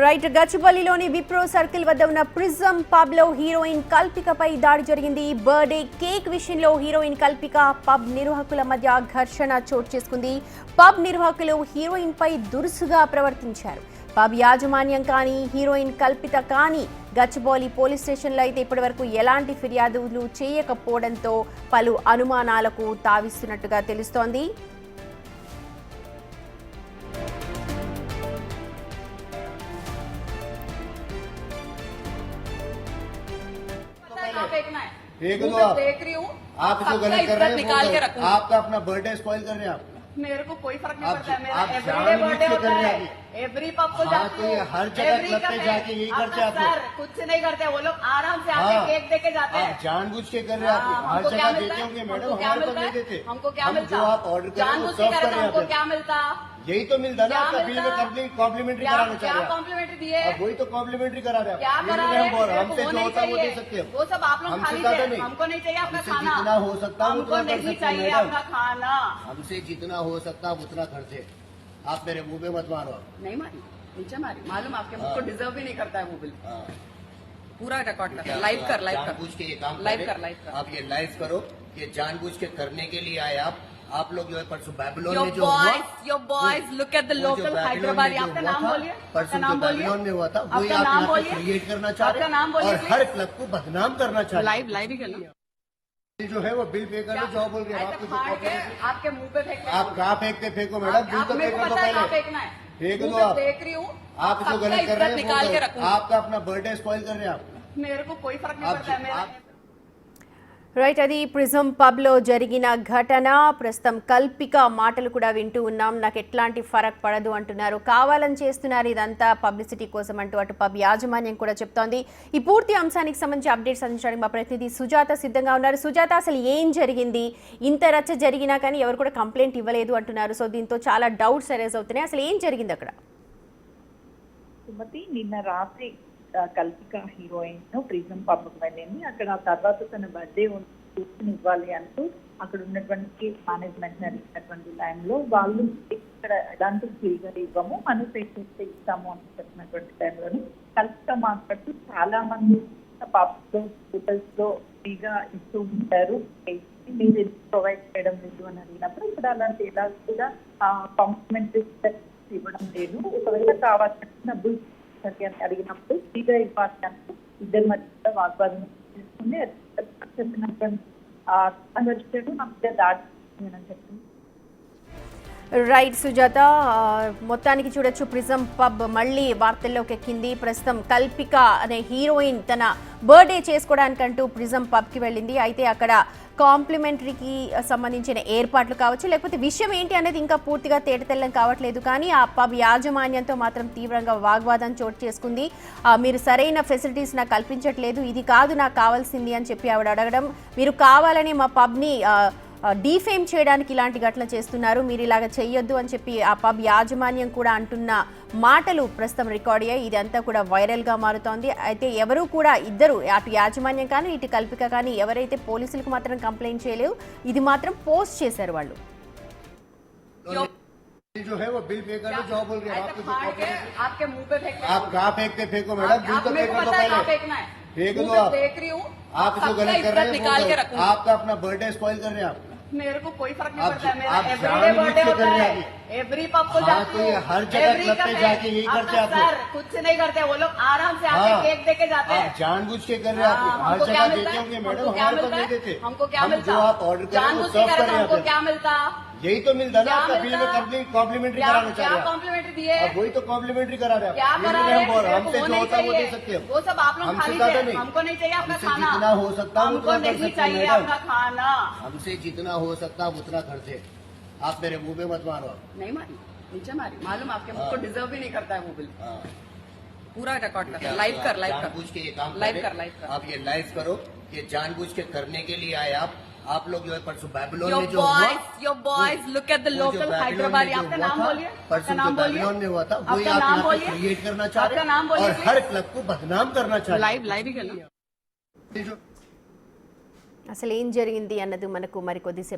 Right గచ్చిబౌలిలోని Wipro circle వద్ద ఉన్న prism pub లో హీరోయిన్ కల్పికపై దాడి జరిగింది. బర్త్డే కేక్ విషయంలో హీరోయిన్ కల్పిక పబ్ నిర్వాహకుల మధ్య ఘర్షణ చోటు చేసుకుంది. పబ్ నిర్వాహకులు హీరోయిన్ పై దురుసుగా ప్రవర్తించారు. పబ్ యాజమాన్యం కానీ హీరోయిన్ కల్పిత కానీ గచ్చిబౌలి పోలీస్ స్టేషన్లో అయితే ఇప్పటివరకు ఎలాంటి ఫిర్యాదులు చేయకపోవడంతో పలు అనుమానాలకు తావిస్తున్నట్టుగా తెలుస్తోంది. फेंक दो आप। देख रही हूँ आप जो गलत कर रहे हैं आपका अपना बर्थडे स्पॉइल कर रहे हैं आप। मेरे को कोई फर्क नहीं पड़ता है, मेरा एवरीडे बर्थडे होता है, एवरी पब को जाती हूँ, हर जगह क्लब पे जाके यही करते हैं आप सर कुछ नहीं करते, वो लोग आराम से आके केक दे के जाते हैं। जानबूझ के कर रहे हैं आप, हर जगह देते होंगे मैडम, हमारे पास नहीं देते। हमको क्या मिलता? जो आप ऑर्डर कर रहे हैं हमको क्या मिलता? यही तो मिलता ना आपका बिल में कॉम्प्लीमेंट्री कराना चाह रहे हैं। कॉम्प्लीमेंट्री दिए वही तो कॉम्प्लीमेंट्री करा रहे हैं। क्या करा रहे हैं? हमसे जो होता है वो दे सकते हैं, वो सब आप लोग खा लीजिए, हमको नहीं चाहिए आपका खाना। जितना हो सकता है हमको नहीं चाहिए आपका खाना, हमसे जितना हो सकता है उतना खर्चे। आप मेरे मुंह पे मत मारो। नहीं मारी, नीचे मारी, मालूम आपके मुझ को डिजर्व भी नहीं करता है वो बिल। पूरा रिकॉर्ड कर, लाइव कर, जानबूझ के ये काम लाइव कर, लाइव कर। आप ये लाइव करो, ये जानबूझ के करने के लिए आए आप लोग जो है परसों बैबलोन Your में जो हुआ, your boys, look at the local Hyderabad. आपका नाम बोलिए, परसों जो बैबलोन में हुआ था वही आप यहाँ पे क्रिएट करना चाह रहे हैं और हर क्लब को बदनाम करना चाह रहे हैं। लाइव ही करना जो है वो बिल पे करो, जो बोल रहे हैं आपके मुंह पे फेंक, आप कहाँ फेंकते फेंको मैडम, बिल तो पे कर दो पहले, फेंकना है, फेंक दो आप। देख रही हूँ आप जो गलत कर रहे हैं आपका अपना बर्थडे स्पॉइल कर रहे हैं आप। मेरे को कोई फर्क नहीं पड़ता है, मेरा రైట్ అది ప్రిజం పబ్లో జరిగిన ఘటన. ప్రస్తుతం కల్పిక మాటలు కూడా వింటూ ఉన్నాం. నాకు ఎట్లాంటి ఫరక్ పడదు అంటున్నారు, కావాలని చేస్తున్నారు ఇదంతా పబ్లిసిటీ కోసం అంటూ అటు పబ్ యాజమాన్యం కూడా చెప్తోంది. ఈ పూర్తి అంశానికి సంబంధించి అప్డేట్స్ అందించడానికి మా ప్రతినిధి సుజాత సిద్ధంగా ఉన్నారు. సుజాత, అసలు ఏం జరిగింది? ఇంత రచ్చ జరిగినా కానీ ఎవరు కూడా కంప్లైంట్ ఇవ్వలేదు అంటున్నారు. సో దీంతో చాలా డౌట్స్ అరైజ్ అవుతున్నాయి. అసలు ఏం జరిగింది అక్కడ? సుమతి, నిన్న రాత్రి కల్పిక హీరోయిన్ ప్రిజం పబ్ కు వెళ్ళింది. అక్కడ తర్వాత తన బర్త్డే కూర్చుని ఇవ్వాలి అంటూ అక్కడ ఉన్నటువంటి మేనేజ్మెంట్ అడిగినటువంటి టైంలో వాళ్ళు ఇక్కడ ఎలాంటి ఫ్రీగా ఇవ్వము, మనం చేస్తే ఇస్తాము అని చెప్పినటువంటి టైంలోని కల్పిక మాట్లాడుతూ చాలా మంది పబ్స్ లో హోటల్స్ లో ఫ్రీగా ఇస్తూ ఉంటారు, మీరు ప్రొవైడ్ చేయడం లేదు అని అడిగినప్పుడు ఇక్కడ అలాంటి ఎలా కూడా కాంప్లిమెంటరీ ఇవ్వడం లేదు, ఒకవేళ కావాల్సిన డబ్బులు అడిగినప్పుడు ఫ్రీగా ఇవ్వాలి అంటూ ఇద్దరి మధ్య వాగ్వాదం చేసుకుని చెప్పినటువంటి దాడి చెప్తుంది. రైట్ సుజాత, మొత్తానికి చూడొచ్చు ప్రిజం పబ్ మళ్ళీ వార్తల్లోకి ఎక్కింది. ప్రస్తుతం కల్పిక అనే హీరోయిన్ తన బర్త్డే చేసుకోవడానికంటూ ప్రిజం పబ్కి వెళ్ళింది. అయితే అక్కడ కాంప్లిమెంటరీకి సంబంధించిన ఏర్పాట్లు కావచ్చు, లేకపోతే విషయం ఏంటి అనేది ఇంకా పూర్తిగా తేటతెల్లం కావట్లేదు. కానీ ఆ పబ్ యాజమాన్యంతో మాత్రం తీవ్రంగా వాగ్వాదం చోటు చేసుకుంది. మీరు సరైన ఫెసిలిటీస్ నాకు కల్పించట్లేదు, ఇది కాదు నాకు కావాల్సింది అని చెప్పి ఆవిడ అడగడం, మీరు కావాలని మా పబ్ని డీఫేమ్ చేయడానికి ఇలాంటి ఘటన చేస్తున్నారు, మీరు ఇలాగ చెయ్యొద్దు అని చెప్పి ఆ పబ్ యాజమాన్యం కూడా అంటున్న మాటలు ప్రస్తుతం రికార్డ్ అయ్యాయి. ఇదంతా కూడా వైరల్గా మారుతోంది. అయితే ఎవరు కూడా ఇద్దరు, అటు యాజమాన్యం కానీ ఇటు కల్పిక కానీ ఎవరైతే పోలీసులకు మాత్రం కంప్లైంట్ చేయలేవు, ఇది మాత్రం పోస్ట్ చేశారు వాళ్ళు. जो है वो बिल पे करो, जो बोल रहे हैं आपके मुंह पे फेंक, आप कहाँ फेंकते फेंको मैडम, बिल तो पे कर दो पहले, फेंकना है, फेंक दो आप। देख रही हूँ आप जो गलत कर रहे हैं आपका अपना बर्थडे स्पॉइल कर रहे हैं आप। मेरे को कोई फर्क नहीं पड़ता है, मेरा एवरीडे बर्थडे होता है, एवरी पब को जाती हूँ, हर जगह क्लब पे जाके यही करते हैं आप। सर कुछ नहीं करते, वो लोग आराम से आके केक दे के जाते हैं। जानबूझ के कर रहे हैं, हर जगह देते होंगे मैडम, हमारे पास नहीं देते। हमको क्या मिलता? जो आप ऑर्डर कर रहे हैं हमको क्या मिलता? यही तो मिलता ना आपका बिल में कॉम्प्लीमेंट्री कराना चाह रहे हैं। कॉम्प्लीमेंट्री दिए, वही तो कॉम्प्लीमेंट्री करा रहे हैं। क्या करा रहे हैं? हमसे जो होता है वो दे सकते हैं, वो सब आप लोग खा लीजिए, हमको नहीं चाहिए आपका खाना। जितना हो सकता है हमको नहीं चाहिए आपका खाना, हमसे जितना हो सकता है उतना खर्चे। आप मेरे मुंह पे मत मारो। नहीं मारी, नीचे मारी, मालूम आपके मुझ को डिजर्व भी नहीं करता है वो बिल। पूरा रिकॉर्ड कर, लाइव कर, जानबूझ के ये काम लाइव कर, लाइव कर। आप ये लाइव करो, ये जानबूझ के करने के लिए आए आप लोग जो है परसों बैबलोन Your में जो हुआ, boys, look at the local Hyderabad. आपका नाम बोलिए, परसों जो बैबलोन में हुआ था वही आप यहाँ पे क्रिएट करना चाह रहे हैं और हर क्लब को बदनाम करना चाह रहे हैं। लाइव ही करना। అసలు ఏం జరిగింది అన్నది మనకు మరికొద్దిసేపు